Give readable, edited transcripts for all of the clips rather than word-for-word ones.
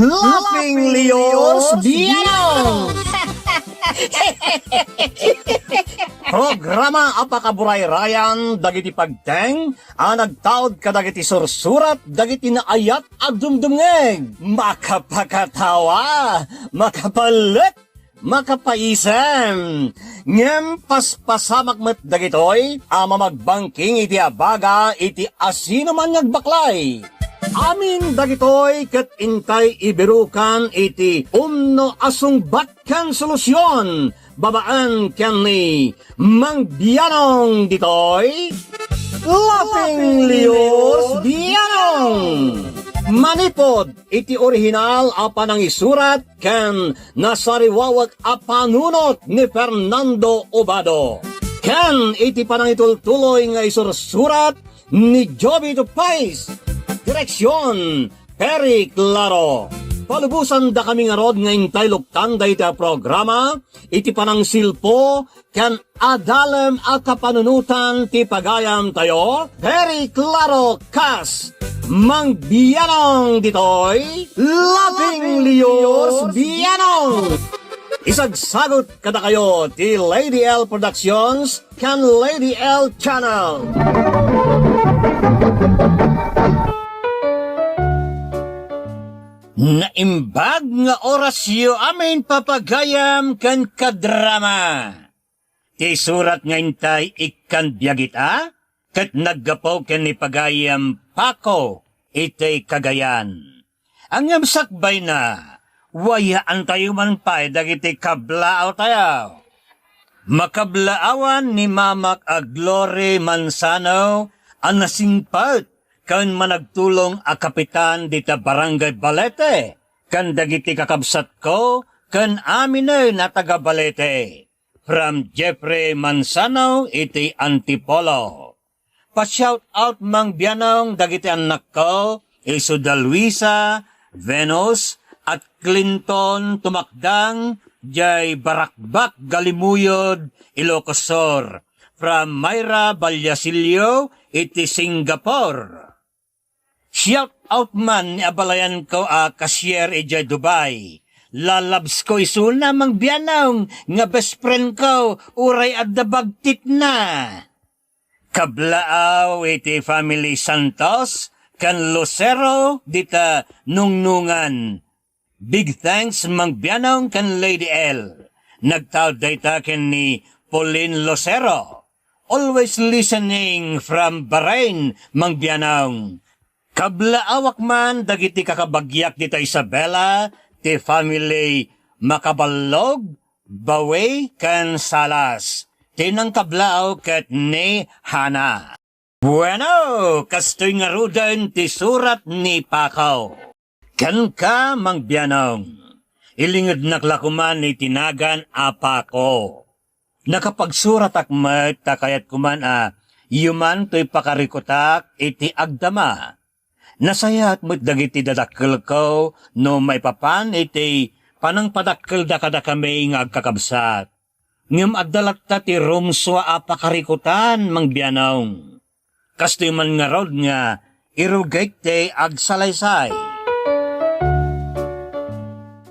Laughing Leos Bianong! Programa apakaburay-rayan dagiti pagteng nagtaod kadagiti sursurat dagiti naayat agdumdumngeg makapakatawa makapalit makapaisem ngem paspasamak met dagitoy magbangking iti abaga iti asino man ngagbaklay. Amin dagitoy ket intay ibirukan iti umno asungbat ken solusyon babaan ken ni Mang Bianong ditoy Laughing Leos Bianong. Manipod iti orihinal apanang isurat ken nasariwawat apanunot ni Fernando Obado. Ken iti panangitultuloy nga isursurat ni Joby Tupais. Direksyon, Perry Claro. Palubusan da kami nga rod nga intay luktan da iti programa, iti panang silpo, kan adalem a kapanunutan ti pagayam tayo, Perry Claro Kas, Mang Bianong ditoy, Laughing Leos Bianong. Isagsagot kada kayo ti Lady L Productions, kan Lady L Channel. Naimbag nga orasyo amin papagayam kan kadrama. Ti surat nga intay ikan biyagita, kat naggapaw ken ni pagayam Paco, itay kagayan. Ang sakbay na, wayaan tayo man pa'y dagiti kablaaw tayo. Makablaawan ni Mamak Aglore Manzano, ang nasingpat, kan managtulong a kapitan dita Barangay Balete, kan dagiti kakabsat ko, kan amine na taga Balete. From Jeffrey Manzano, iti Antipolo. Pa-shout out Mang Bianong dagiti anak ko, Isoda Luisa, Venus, at Clinton Tumakdang, jay Barakbak Galimuyod, Ilocosor. From Myra Balyasilio, iti Singapore. Shout out man ni abalayan ko cashier ijay Dubai. Lalabs ko isul na Mang Bianong nga best friend ko uray adda bagtit na. Kablaaw iti family Santos kan Lucero dita nungnungan. Big thanks Mang Bianong kan Lady L. Nagtawd dayta ken ni Pauline Lucero. Always listening from Bahrain Mang Bianong. Kablaawak man dagiti kakabagyak dita Isabela, ti family Makabalog, Bawe, kan Salas. Tinang kablaaw ket ni Hana. Bueno, kastoy nga rudan ti surat ni Paco. Kan ka, Mang Bianong. Ilingid naklakuman ni tinagan a Paco. Nakapagsurat akmat takayat kuman yuman to'y pakarikutak iti agdama. Nasayat mo't dagiti dadakkel ko, no may papan iti panang padakkel da kada kami nga agkakabsat. Ngem addalat ta ti rumswa apakarikutan, Mang Bianong. Kastoy man nga rod nga, irugay te agsalaysay.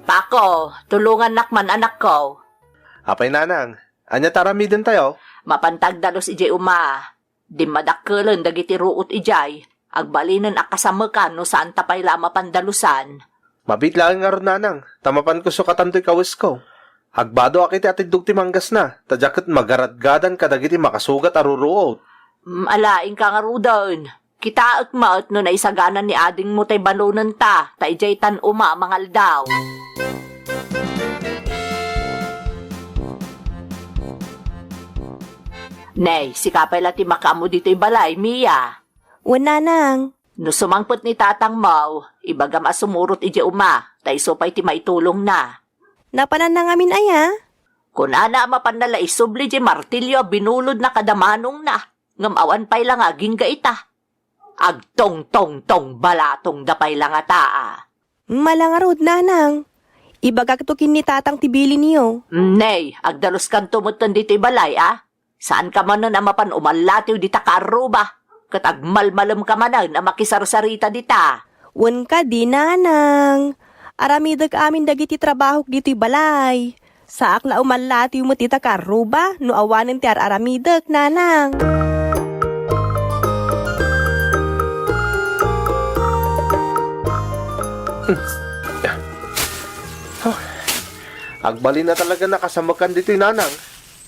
Paco, tulungan nakman anak ko. Apay nanang, anya tarami din tayo? Mapantag dalos ijay uma. Di madakkelan dagiti ruot ijay. Agbalinan akasamakan no saan tapay lama pandalusan. Mabit lang nga ron nanang, tamapan ko sukatan to'y kawis ko. Agbado akiti atid dugti manggas na, tadyaket magaradgadan kadagiti makasugat aruruot. Alaing ka nga rudan. Kita akmaot no naisaganan ni ading mo tay balunan ta, taijay tan uma mangal daw. Nay, si kapay lati makaamo dito'y balay, Mia. Wala nang. No sumangpot ni tatang mau, ibagam asumurot ije uma, taiso pa'y ti maitulong na. Napanan na ngamin aya. Kung ana mapanala isubli je martilyo binulod na kadamanong na, ngamawan pa'y lang aging gaita. Agtong-tong-tong balatong dapay lang ataa. Malangarod nanang. Ibagak to kin ni tatang tibili niyo. Nay, agdalos kan tumutan dito'y balay Saan ka man na mapan umalatiw dita ka aruba. Katagmalmalam ka manan na makisarsarita dita. Wan ka di nanang. Aramidag amin dagiti trabaho dito'y balay. Saak la umalati mo tita karuba, no awanin ti aramidag, nanang. Agbali na talaga nakasamakan dito'y nanang.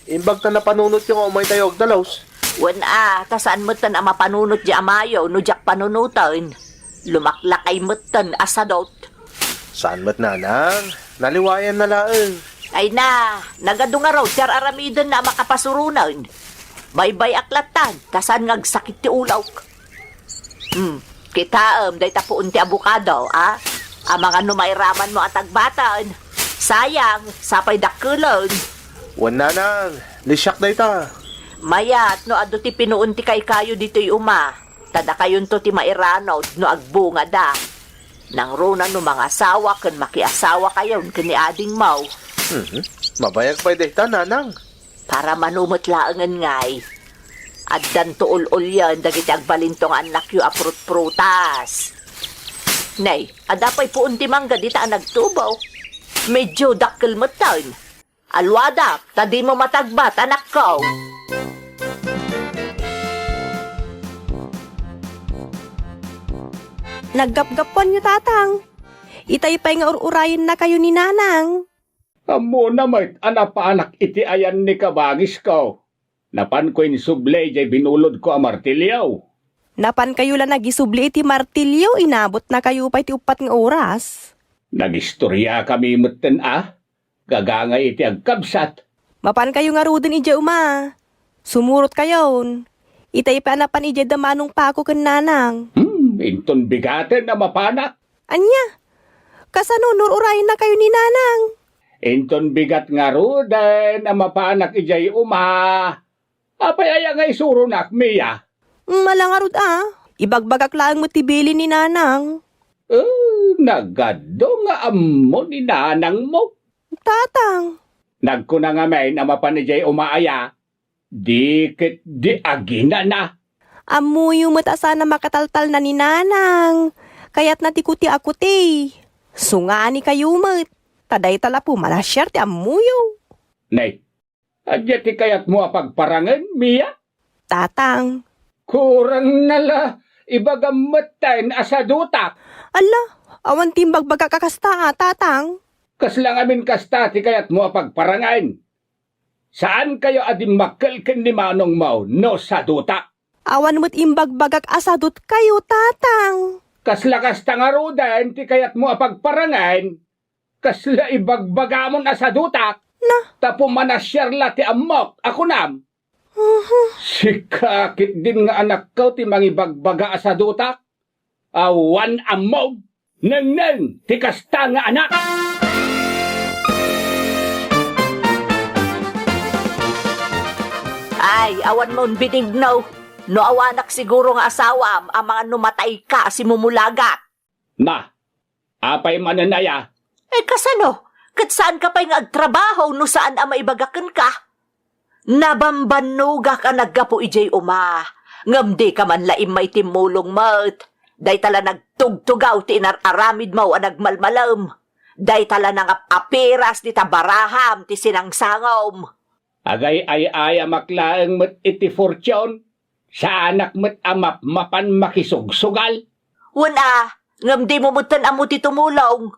Imbag na napanunot yung umay tayo og dalos. Wen tasaan mo tan ama panunot di amayo no jak panunutan. Lumaklakay mo tan asadot. Saan mo't nanang? Naliwayan na laeng. Ay na, nagadunga raw siyar aramidan na makapasurunan. Baybay aklatan, tasan ngagsakit ti ulaw. Kita day tapuun ti abukado, Ang mga numayraman mo at agbatan. Sayang, sapay dakulon. Wan nanang, lisyak na ita. Mayat, no ado ti pinuun ti kay kayo dito'y uma. Tada kayon to ti mairanaw, no agbunga da. Nang runa no mga asawa, kan makiasawa kayon, kan ni ading mau. Mabayag pa ita nanang. Para manumot laangan ngay. At dan tuul-ul yan, dagiti agbalintong anak yu aprut-prutas. Nay, adapay puun ti mangga dita nagtubaw. Medyo dakkel mo taon. Alwada, tadi mo matagbat, anak ko. Naggapgapon nyo, tatang. Itay-pay nga ururayin na kayo ni nanang. Amo na may anak iti ayan ni kabagis ko. Napan ko sublay jay binulod ko a martilyaw. Napan kayo lang nagisubli iti martilyo, inabot na kayo pa iti upat ng oras. Nagistorya kami mutten Gagangay iti agkabsat. Mapan kayo nga rudin ija uma. Sumurot kayon. Itay pa napan ija damanong pako kan nanang. Inton bigaten na mapanak. Anya, kasano nururayin na kayo ni nanang? Inton bigat nga ruden na mapanak ijay uma. Apay aya nga isuro nak, Mia. Malangarod Ibagbagak lang mo tibili ni nanang. Nagado nga ammo ni nanang mo. Tatang. Nagkuna nga may na mapanijay umaaya. Dikit di agina na. Amuyo mo't asana makataltal na ni nanang. Kaya't natikuti ako ti. Sungani kayo mo't. Taday tala po malasyar ti amuyo. Nay, adya ti kayat mo apagparangan, Mia? Tatang. Kurang nala, ibagammatan asadutak. Ala, awan timbag baga kakasta tatang. Kaslang amin kasta ti kayat mo apagparangan. Saan kayo adim makalken ni manong mau no sadutak? Awan mo't imbag bagak asadot kayo tatang. Kasla kasta nga rudan ti kayat mo apagparangan. Kasla ibagbagamon asadutak. Na. Tapo manasyar la ti amok, ako nam. Sikakit din nga anak ko ti mangibagbaga asadutak. Awan amok. Nang ti kasta nga anak. Ay, awan mo binignaw. No awanak siguro nga asawam, ang mga numatay ka si mumulagat. Na, apay mananaya. Kasano? Kat saan ka pa'y nga agtrabaho no saan ang maibagakan ka? Nabambanuga ka naggapo ijay uma. Ngamdi ka man laim may timulong mat. Day tala nagtugtugaw ti inararamid mo ang nagmalmalam. Day tala nang apiras ti tabaraham ti sinangsangom. Agay ay maklaang mat iti fortune. Sa anak mat amap mapan makisugsugal. Wala, ngamdi mo mutan amo ti tumulong.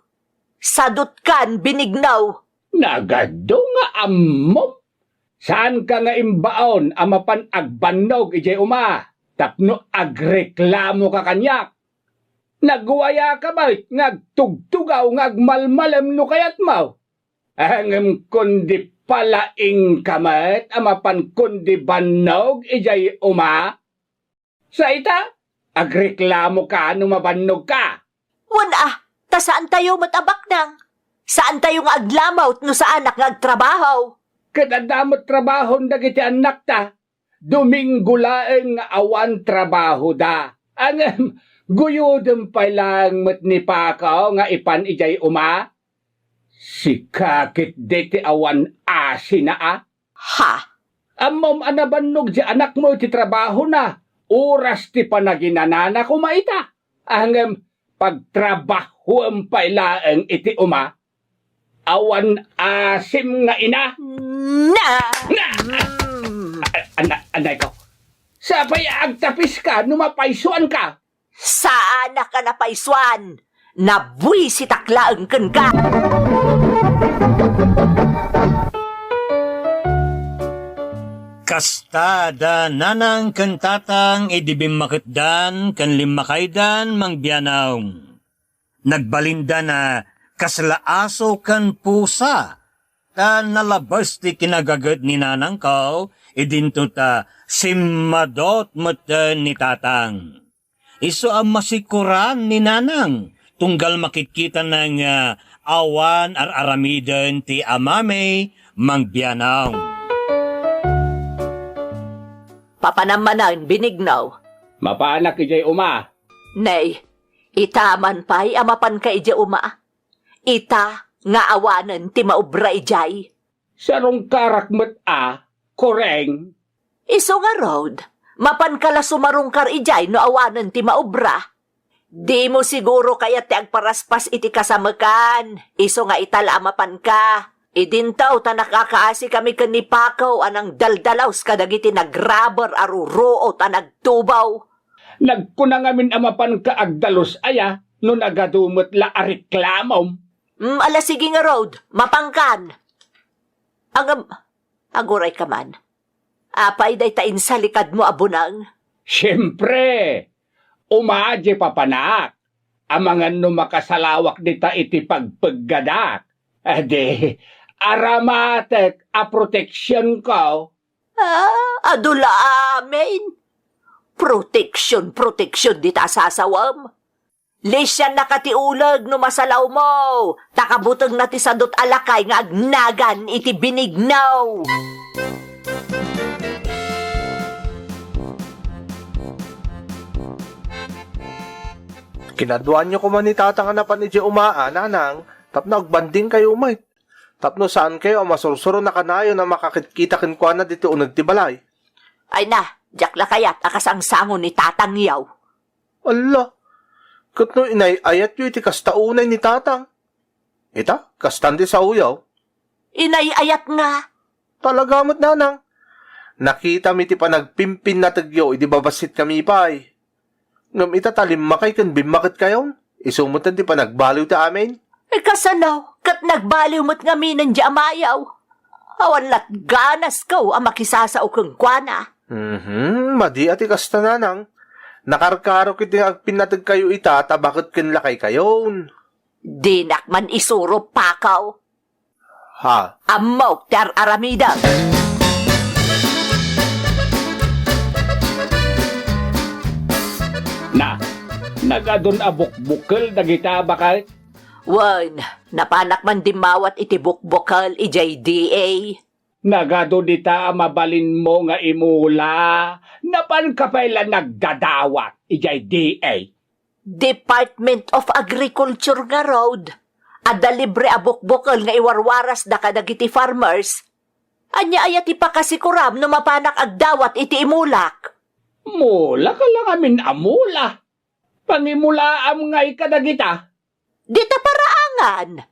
Sadot kan binignaw. Nagado nga ammom. Saan ka nga imbaon amapan agbannog ijay uma. Tapno agreklamo ka kanyak. Nagwaya ka ba? Ngagtugtugaw ngagmalmalam no kayat mo. Hangam kundi palaing kamat amapan kundi bannog ijay uma. Sa ita, agreklamo ka no mabannog ka. Wala, ta saan tayo matabak nang? Saan tayo nga aglamaw no sa anak nga agtrabaho? Kadadamot trabahon dagiti anak ta. Domingo laeng nga awan trabaho da. Ang guyodem pa lang mat ni Pakaw nga ipan ijay uma. Sikakit deti awan asina Ha? Amom anabannog di anak mo ti trabaho na. Oras ti panaginanana kumaita. Ang pagtrabaho ang pailaang iti uma, awan asim nga ina. Na! Na! Anay ko, sabay agtapis ka, numapaisuan ka. Saan na ka napaiswan? Nabuy si taklaan kan ka! Kastada nanang kantatang idibimakitdan kan limakaydan mangbianaw. Nagbalinda na kaslaaso kan pusa. Ta nalabas ti kinagagad ni nanang ko, idinto ta simmadot matan ni tatang. Iso ang masikuran ni nanang, tunggal makikita ng awan ar-aramiden ti amame mangbianaw. Papanamanan binignaw. Mapanak ijay uma. Nay, itaman pa'y amapan ka ija uma. Ita nga awanan ti maubra ijay. Sarong karakmet koreng. Iso nga road, mapan kala sumarungkar ijay no awanan ti maubra. Di mo siguro kaya ti agparaspas iti kasamakan. Iso nga itala mapan ka. Idintaw ta nakakaasi kami kanipakaw anang daldalaws kadagiti nagrabber aruruot a nagtubaw. Nagkunangamin amapan ka agdalos aya, no nagadumot la ariklamom. Ala sige nga road, mapangkan. Aguray ka man. Apay day tain sa likad mo abunang. Siyempre, umadye papanak. Amangan no makasalawak dita iti pagpaggadak. Ade, aramatek a proteksyon ko. Adula amin. Proteksyon dita sasawam. Lesyan nakatiulag no masalaw mo. Takabutang na ti sadot alakay nga agnagan iti binignaw. Kinaduan nyo kuman ni tatang anapan ni Di Umaa, nanang, tapno agbanding kayo umay. Tapno saan kayo ang masursuro na kanayo na makakita kinkwa na dito unag tibalay. Ay na, jak la kayat akasangsangon ni tatang yaw. Ala, katno inay ayat yu iti kastaunay ni tatang. Ita, kastandi sa uyaw. Inayayat nga. Talagamot nanang. Nakita mi ti panagpimpin na tagyo, idi babasit kami pa'y. Ngam ita talim makay kan bimakit kayon. Isumutan ti panagbaliw ta amin. Kasanaw, kat nagbaliw mo't nga minan di amayaw. Awan lat ganas ko ang makisasaw kong kwana. Madi ati kasta nanang. Nakarkaro kiti agpinatag kayo ita, tabakit kin lakay kayon. Dinak man isuro pakaw. Ha? Amaw ter aramida. Na, nagadun abukbukal dagita bakal. Wan, napanak man dimawat iti bukbukal ijay DA. Nagado dita mabalin mo nga imula. Napan kapailan nagdadawat ijay DA. Department of Agriculture nga road. Ada libre abukbukal nga iwarwaras da kadagiti farmers. Anya ayat ipakasikuram no mapanak agdawat iti imulak. Mula ka lang amin amula. Pangimulaam nga'y kadagita. Dita paraangan.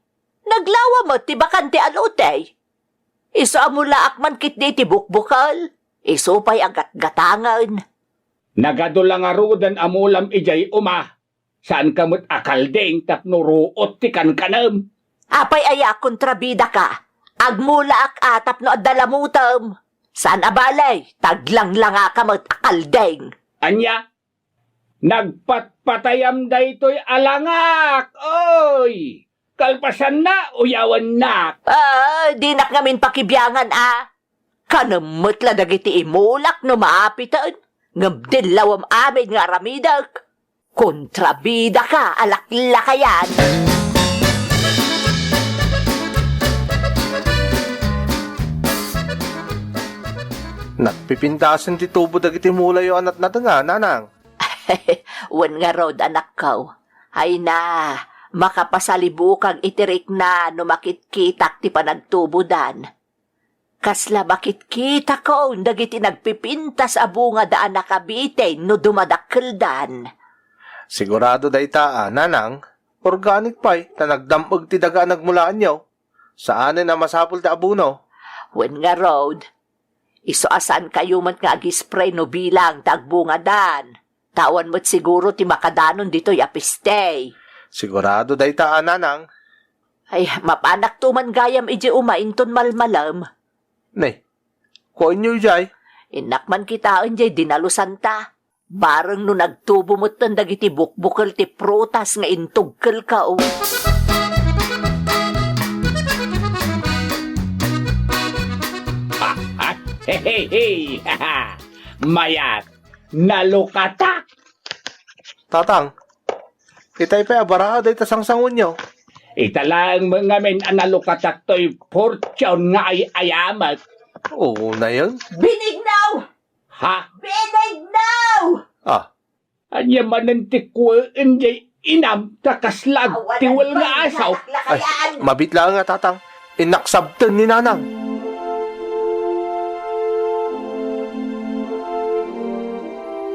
Naglawa mo ti bakante alutay. Iso amula akman kit di ti bukbukal. Iso pa'y agat-gatangan. Nagadulang arudan amulam ijay uma. Saan kamot akaldeng tapnuruot ti kankanam. Apay aya kontrabida ka. Agmula ak atap no adalamutam. Saan abalay? Taglang lang akamot akaldeng. Anya, nagpatpatayam da ito'y alangak. Oy! Kalpasan na, uyawan na. Di nak ngamin pakibiyangan Kanamot la dagiti imulak no maapitan. Ngabdilawam amin nga ramidak. Kontrabida ka, alaklakayan. Nagpipintasan ti tubo dagiti mula yo anat natin nga, nanang. Wan nga rod anak ko. Ay na, makapasalibukang itirik na no makitkitak ti panagtubudan. Kasla makitkita ko dagiti nagpipintas a bunga daan nakabite no dumadakkeldan. Sigurado dayta nanang, organic pay, ta nagdamag ti daga nagmulaan nyo. Saan na masapul ta abuno? Wen nga road, isoasan kayo man nga agispray no bilang tagbungadan. Tawan mo't siguro ti makadanon dito yapistay. Sigurado dayta nanang. Ay, mapanak to man gayam iji umainton malmalam. Nay, kuon nyo jay. Inakman kita jay dinalusan ta. Bareng no nagtubo mo't tandag iti bukbukal ti prutas nga intugkel ka o. Hey, mayat, nalukatak. Tatang, itay pa abaraha dayta sangsangon nyo. Italang mga men analukatak to'y fortune nga ay ayamat. Oo na yun. Binignaw! Ha? Binignaw! Ah, Anya manantikwaan jay inam takaslag tiwal nga asaw. ay, mabitla nga tatang. Inaksabten ni nanang.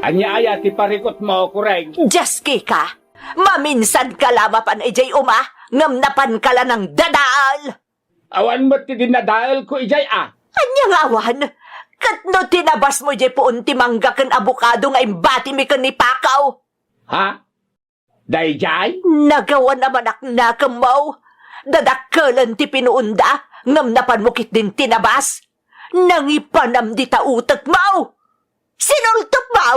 Anya aya ti parikot mo kureng. Jaski ka! Maminsan ka lamapan ijay uma, ngamnapan ka lang ng dadaal! Awan mo ti dinadaal ko ijay Anyang awan! Kat no tinabas mo ijay puun ti mangga kan abukado nga imbati mi kan ni Pakaw! Ha? Dayjay? Nagawa naman naknakam mo! Dadakkelan ti pinuunda, ngamnapan mo kit din tinabas! Nangipanam di ta utak mo! Sinultok mo!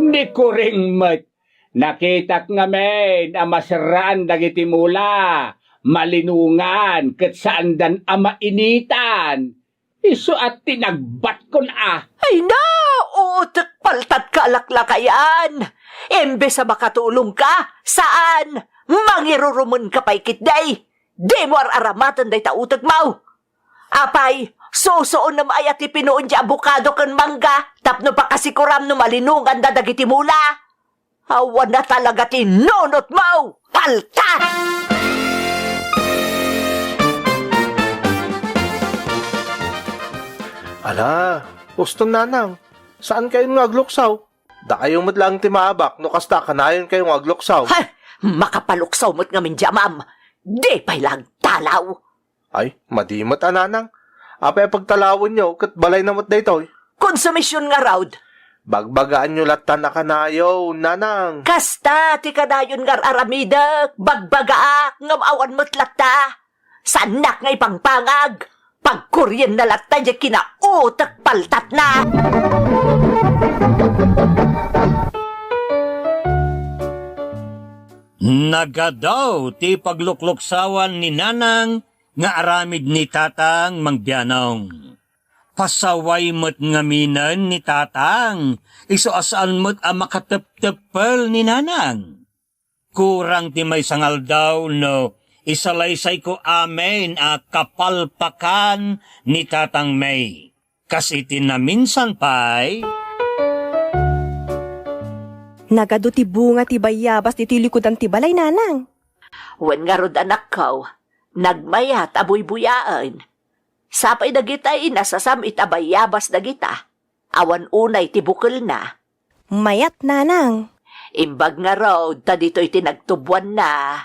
Ni kuring met. Nakitak nga men amasaraan dagiti mula. Malinungan ket saan dan ama initan. Isu at tinagbat kon Ay na! Utak paltat ka alaklakayan! Embes sa makatulong ka, saan? Mangirurumun ka pa'y kitday! Di mo aramatan day ta utak mo! Apay, sosoon na maayat ipinuon di abukado kan mangga, tapno pa kasikuram no malinungan dadagiti mula! Awan na talaga tinunot mo! Paltat! Ala, gustong nanang. Saan kayo nga agluksaw? Da kayo mo't lang timabak, no kasta kanayon kayo nga agluksaw. Ha! Makapaluksaw mo't ngamin jamam! Di pa'y lang talaw! Ay, madimot nanang. Apay pagtalawon nyo, kat balay na mo't daytoy. Konsumisyon nga raud! Bagbagaan nyo latan na kanayo, nanang. Kasta, ti kadayon ngar aramidak, bagbaga, ngam awan mo't lata. Sanak nga ipangpangag, pagkuryen na lata, di kinautak paltat na. Nagadaw ti paglukluksawan ni nanang nga aramid ni tatang mangbianong. Pasaway mo't ngaminan ni tatang, isuasaan mo't makatep-tepel ni nanang. Kurang ti may sangal daw no, isalaysay ko amen kapalpakan ni tatang May. Kasi tinaminsan pa'y... Nagado ti bunga ti bayabas ti tilikudan ti balay nanang. Wen nga rod anak ko, nagmayat abuy-buyaan. Sapay dagitay inasasam itabayabas dagita. Awan unay ti bukal na. Mayat nanang. Imbag nga road, ta dito'y tinagtubuan na.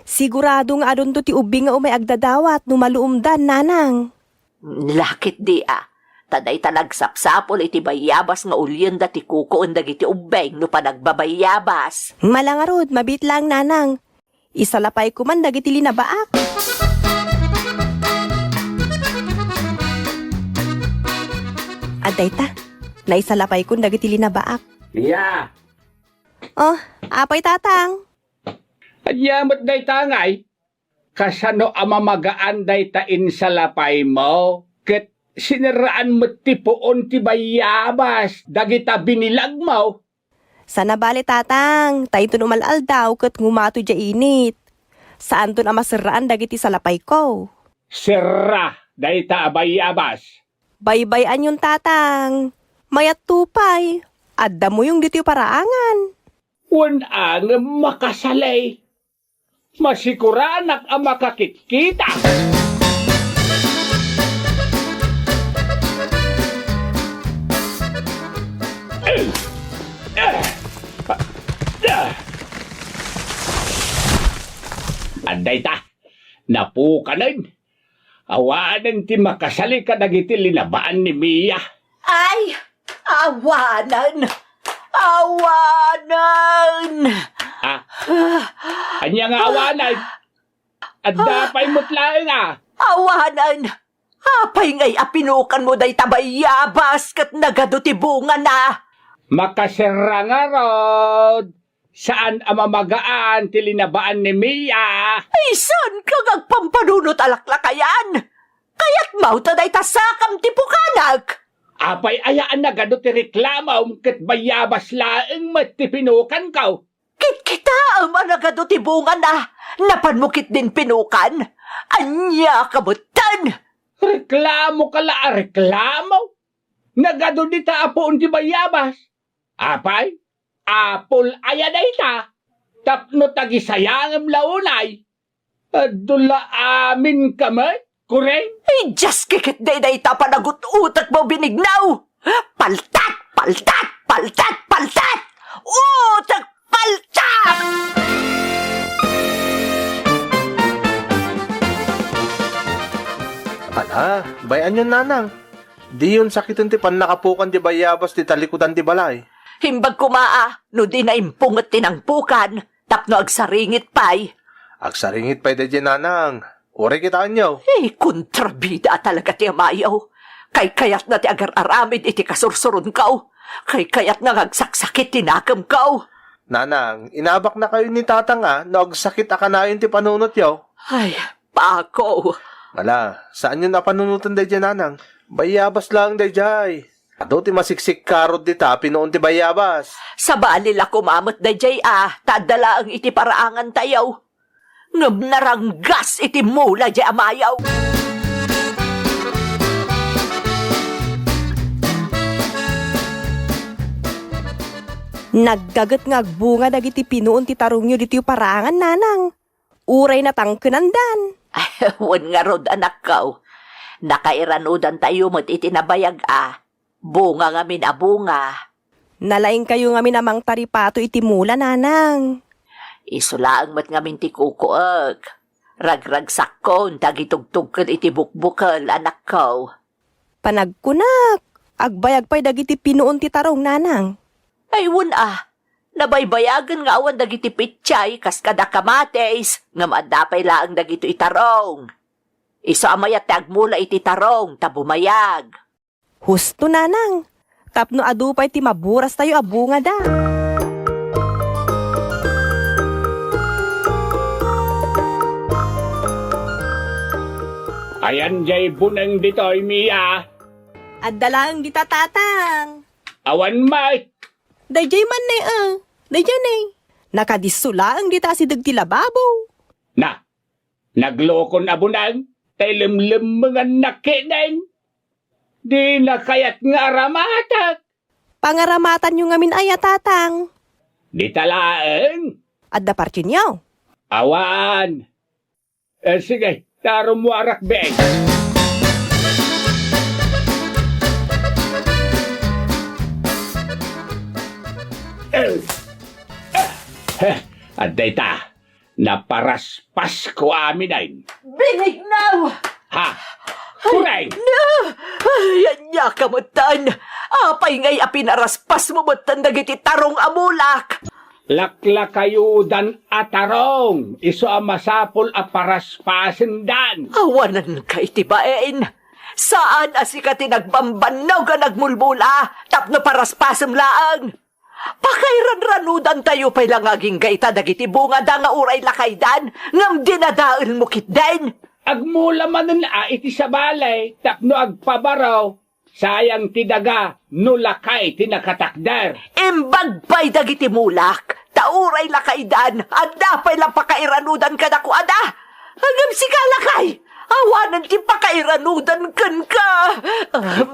Sigurado nga adon to ti ubing nga umay agdadawat no maluumdan nanang. Lakit di Taday nagsapsapol iti bayabas nga ulyan da ti kukoon dagiti ubeng no panagbabayabas. Malangarod, mabit lang nanang. Isalapay ko man dagiti linabaak. Aday ta, naisalapay ko dagiti linabaak. Yeah. Oh, apay tatang. Anyamot day tangay. Kasano amamagaan day ta insalapay mo. Ket siniraan mo ti poon ti bayabas. Dagita binilag mo. Sana bali tatang, tayo to numalal daw kat ngumato dya init. Saan to na masiraan dagiti salapay ko? Sira day ta bayabas. Baybayan yung tatang. Mayat tupay. Adda mo yung dito paraangan. Ang makasalay. Masikuranak ang makakikita. Aday ta, napukanan. Awanan ti makasali ka dagiti linabaan ni Mia. Ay, awanan! Awanan! Anya nga awanan. At dapay mutlaeng Awanan! Apay ngay apinukan mo day tabayabas kat nagadutibungan na. Makasira nga rod. Saan ang mamagaan ti linabaan ni Mia? Ay, saan ka gagpampanunot alaklakayan? Kaya't mauta day tasakam tipukanag. Apay ayaan na gado ti reklamaw ket bayabas laeng matipinukan kaw. Kit-kita ang nagadutibungan na. Napanmukit din pinukan. Anya kabutan. Reklamo ka la reklamo? Nagado di ta apoon ti bayabas. Apay, apol ayaday ta. Tapno tagisayangam launay. Adula amin kamay. Kureng? Ay, just kikit day ta panagut-utak mo binignaw. Paltat! Paltat! Paltat! Paltat! Utak! Paltat! Ala, bayan yun nanang. Di yun sakitin ti pan nakapukan di bayabas ti talikutan ti balay. Himbag kumaa, no di na impungot tinangpukan, tapno agsaringit pay. Agsaringit pa di nanang. Uri kitaan nyo. Eh, kontrabida talaga ti amayaw. Kay kayat na ti agar-aramid iti kasursurun kaw. Kay kayat na agsaksakit tinakam kaw. Nanang, inabak na kayo ni tatang no agsakit akanayon ti panunot yaw. Ay, pako. Ala, saan yun napanunutan day dyan, nanang? Bayabas lang day jay. Ado ti masiksik karod di ta, pinoon ti bayabas. Sa balila kumamot day jay tadala ang iti paraangan tayaw. Ngam naranggas iti mula jay amayaw. Naggagat bunga dagiti pinuon ti tarungyo diti parangan nanang. Uray na tangkenandan. Ay, wan nga rod anak kaw. Nakairanudan tayo mo't itinabayag Bunga ngamin bunga. Nalaing kayo ngamin amang taripato iti mula nanang. Isulaang mat ngamin ti kukuag. Ragragsakon, tagitugtugkal iti bukbukal, anak ko. Panagkunak, agbayag pa'y dagiti pinuon ti tarong nanang. Ay, wun nabaybayagan nga awan dagiti pitchay, kas kada kamates, nga maadapay laang dagito itarong. Iso amayat tagmula iti tarong, tabumayag. Husto nanang, tapno adupay ti maburas tayo abunga da. Ayan jay buneng ditoy, Mia. At dalaang dita tatang. Awan may. Dayjay man dayjay nakadisula ang dita si dagti lababo. Na, naglokon abunang, tay limlim mga nakinen. Di na kayat nga aramatak. Pangaramatan nyo ngamin ay tatang. Di talaeng. At dapartin nyo. Awan. Sige, taro mo arak beng. Aday ta, naparaspas ko amin ay. Binignaw! Ha? Kuray! Yan niya kamutan. Apay ngay apinaraspas mo mutan dagiti tarong amulak. Lakla kayo dan atarong. Iso ang masapol a paraspasin dan. Awanan ka itibain. Saan asika tinagbambanaw ka nagmulmula? Tapno paraspasam laang. Pakairan-ranudan tayo pa'y langaging gaita dagiti bunga da nga uray lakaydan. Ngam dinadaal mo kitden. Agmula manan iti sa balay. Tapno agpabaraw. Sayang ti daga. Nulakay ti nakatakder. Imbag pa'y dagiti mulak. Tauray lakaydan. Anda pa'y lang pakairanudan ka na kuada. Hanggang si kalakay. Awanan ti pakairanudan kan ka.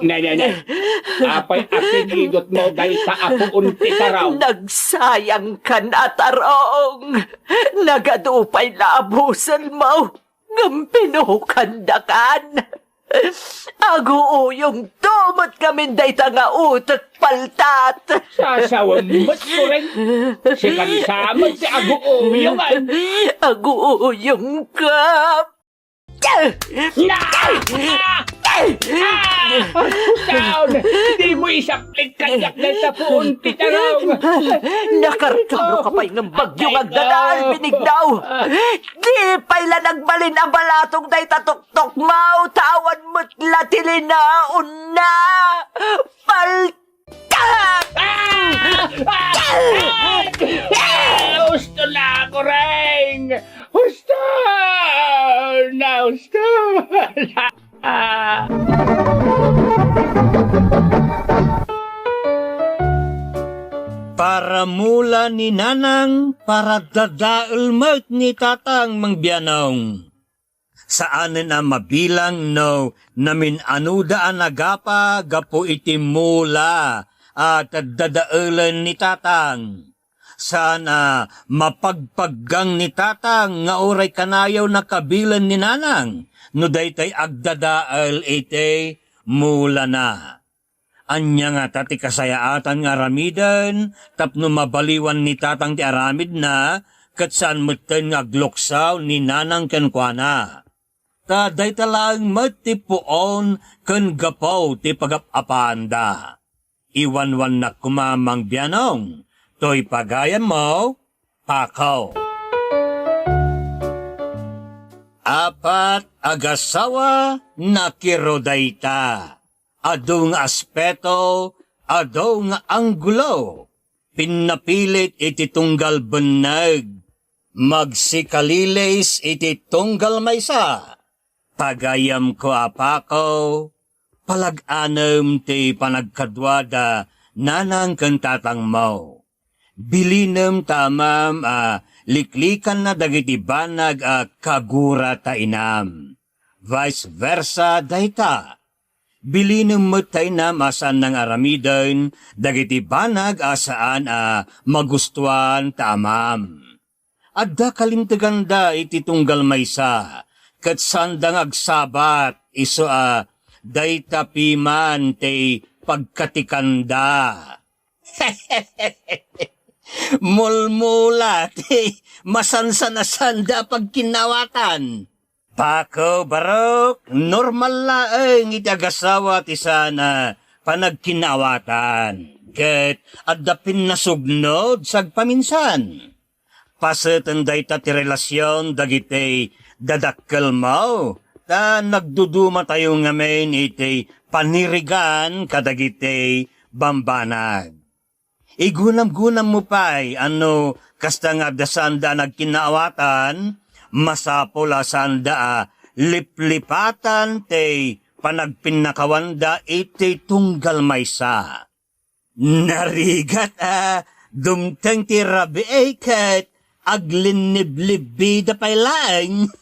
Na. Apay apeligot mo dahil sa apuun ti taraw. Nagsayang ka na tarong. Nagadupay labusan mo. Ngam pinukandakan. Aguuyong tumot kami dayta nga utot paltat. Sasawamot ko rin. Si kansamot si aguuyungan. Aguuyong ka. Na! Taon! Di mo isaplit kanyak na sa puon titarong. Nakarkaro ka pa'y ng bagyong agdadaan, binigdaw. Di pa'y nagbalin ang balatong day tatuktok mau, tawan mo't latilinaon na. Paltak! Gusto na ako rin! Gusto! Na gusto! Para mula ni Nanang, para dadaulmat ni Tatang Mangbianong. Saanin ang mabilang no, namin anudaan agapa, gapo iti mula, at dadaulan ni Tatang. Sana mapagpaggang ni Tatang nga oray kanayaw na kabilan ni Nanang, no daytay agdadaal iti mula na. Anya nga tati kasayaatan nga aramidan, tapno mabaliwan ni Tatang ti aramid na, kat saan meten nga gloksaw ni Nanang kenkwana. Ta dayta lang matipuon ken gapaw ti pagapapanda. Iwanwan na kumamang bianong, to'y pagayan mo, pakaw. Apat agasawa na kirodayta. Adong aspeto, adong anggulo. Pinapilit iti tunggal benag. Magsikalilis iti tunggal maysa. Pagayam ko apako, palag-anem ti panagkadwada nanang kantatang mo. Bilinem tamam liklikan na dagiti banag kagura ta inam. Vice versa dayta. Bilinem matay na masan ng aramidan, dagiti banag asaan magustuhan tamam. Adda kalimtaganda iti tunggal maysa, kat sandang agsabat, iso dayta piman te pagkatikanda. Mulmula te masansanasan pag kinawatan. Pako barok, normal laeng itagasawa ti sana panagkinawatan. Ket addapin na sugnod sagpaminsan. Pasetan dayta ti relasyon dagiti dadakkel mo. Ta nagduduma tayo ngamen iti panirigan kadagiti bambanag. Igunam-gunam mo pa'y kasta nga dasanda nagkinawatan, masapula sanda liplipatan te panagpinakawanda iti tunggal maysa. Narigat dumteng ti rabi ket aglinniblibida pa'y lang.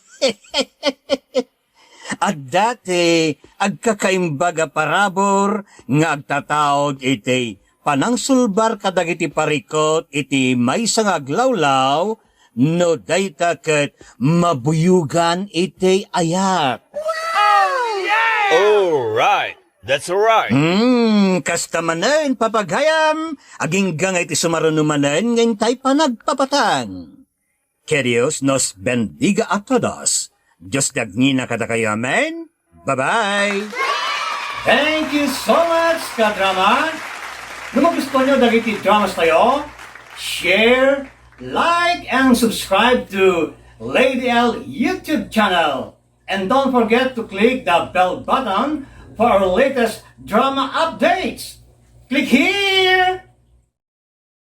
At dati agkakaimbaga parabor nga agtataod iti panangsulbar kadagiti parikot iti maysa nga aglawlaw no dayta ket mabuyugan iti ayat. All right. That's all right. Kasta manen papagayam, aging gangay iti sumarunumanen ngayon tayo panagpapatang. Que Dios nos bendiga a todos. Diyos dagnina kada kayo, amen? Bye-bye! Thank you so much, ka-drama! Kung gusto nyo dagiti dramas tayo, share, like, and subscribe to Lady L YouTube channel. And don't forget to click the bell button for our latest drama updates. Click here!